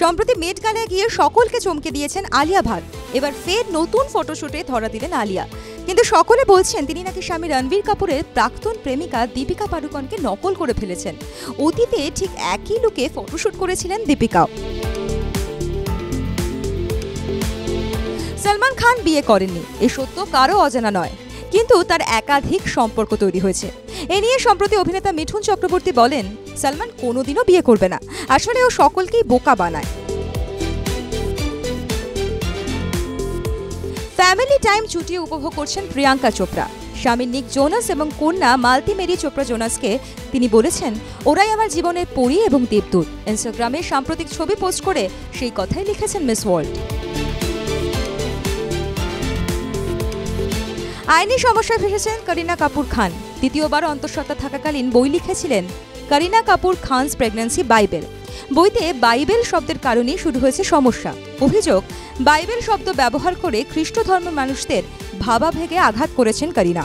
সম্প্রতি মেট গালায় গিয়ে সকলকে চমকে দিয়েছেন আলিয়া ভাট। এবার ফের নতুন ফটোশুটে ধরা দিলেন আলিয়া। কিন্তু সকলে বলছেন তিনি নাকি স্বামী রণবীর কাপুরের প্রাক্তন প্রেমিকা দীপিকা পাড়ুকোনকে নকল করে ফেলেছেন। অতীতে ঠিক একই লুকে ফটোশুট করেছিলেন দীপিকাও। সলমান খান বিয়ে করেননি, এ সত্য কারো অজানা নয়, কিন্তু তার একাধিক সম্পর্ক তৈরি হয়েছে। এ নিয়ে সম্প্রতি অভিনেতা মিঠুন চক্রবর্তী বলেন, সলমান কোনোদিনও বিয়ে করবে না, আসলে ও সকলকেই বোকা বানায়। ফ্যামিলি টাইম ছুটিয়ে উপভোগ করছেন প্রিয়াঙ্কা চোপড়া। স্বামী নিক জোনাস এবং কন্যা মালতি মেরি চোপড়া জোনাসকে তিনি বলেছেন, ওরাই আমার জীবনের পরী এবং দেবদূত। ইনস্টাগ্রামে সাম্প্রতিক ছবি পোস্ট করে সেই কথাই লিখেছেন মিস ওয়ার্ল্ড। আইনি সমস্যায় ফেসেছেন করিনা কাপুর খান। দ্বিতীয়বার অন্তঃসত্ত্বা থাকাকালীন বই লিখেছিলেন করিনা কাপুর খানস প্রেগন্যান্সি বাইবেল। বইতে বাইবেল শব্দের কারণেই শুরু হয়েছে সমস্যা। অভিযোগ, বাইবেল শব্দ ব্যবহার করে খ্রিস্ট ধর্মের মানুষদের ভাবাবেগে আঘাত করেছেন করিনা।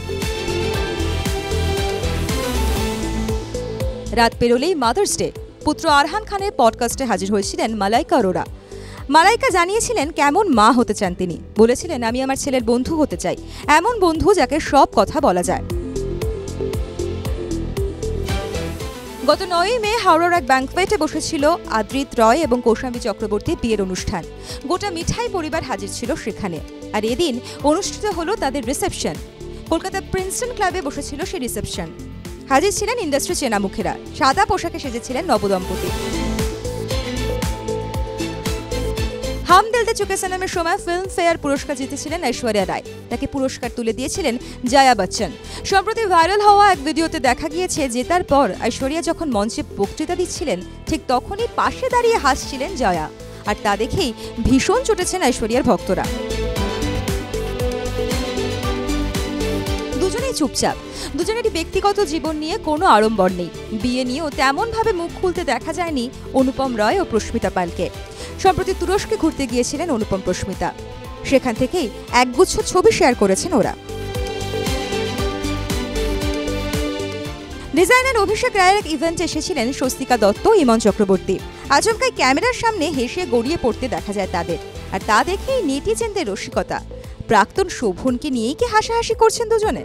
রাত পেরোলেই মাদার্স ডে। পুত্র আরহান খানের পডকাস্টে হাজির হয়েছিলেন মালাইকা অরোরা। মালাইকা জানিয়েছিলেন কেমন মা হতে চান তিনি। বলেছিলেন, আমি আমার ছেলের বন্ধু হতে চাই, এমন বন্ধু যাকে সব কথা বলা যায়। গত 9 মে হাওড়ার এক ব্যাংকোয়েটে বসেছিল আদ্রিত রয় এবং কৌশাম্বী চক্রবর্তীর বিয়ের অনুষ্ঠান। গোটা মিঠাই পরিবার হাজির ছিল সেখানে। আর এদিন অনুষ্ঠিত হলো তাদের রিসেপশন। কলকাতা প্রিন্সটন ক্লাবে বসেছিল সেই রিসেপশন। হাজির ছিলেন ইন্ডাস্ট্রি চেনা মুখেরা। সাদা পোশাকে সেজেছিলেন নবদম্পতি। হাম দিল দে চুকে সনমের সময় ফিল্ম ফেয়ার পুরস্কার জিতেছিলেন ঐশ্বরিয়া রায়। তাকে পুরস্কার তুলে দিয়েছিলেন জয়া বচ্চন। সম্প্রতি ভাইরাল হওয়া এক ভিডিওতে দেখা গিয়েছে, জেতার পর ঐশ্বরিয়া যখন মঞ্চে বক্তৃতা দিচ্ছিলেন ঠিক তখনই পাশে দাঁড়িয়ে হাসছিলেন জয়া। আর তা দেখেই ভীষণ চটেছেন ঐশ্বরিয়ার ভক্তরা। দুজনেই চুপচাপ। দুজনেরই ব্যক্তিগত জীবন নিয়ে কোনো আড়ম্বর নেই। বিয়ে নিয়েও তেমনভাবে মুখ খুলতে দেখা যায়নি অনুপম রয় ও প্রস্মিতা পালকে। সম্প্রতি তুরস্কে ঘুরতে গিয়েছিলেন অনুপম প্রস্মিতা। সেখান থেকেই একগুচ্ছ ছবি শেয়ার করেছেন ওরা। ডিজাইনার অভিষেক রায়ের এক ইভেন্টে এসেছিলেন স্বস্তিকা দত্ত, ইমন চক্রবর্তী। আচমকাই ক্যামেরার সামনে হেসে গড়িয়ে পড়তে দেখা যায় তাদের। আর তা দেখেই নেটিজেনদের রসিকতা। প্রাক্তন শোভনকে নিয়েই কি হাসাহাসি করছেন দুজনে।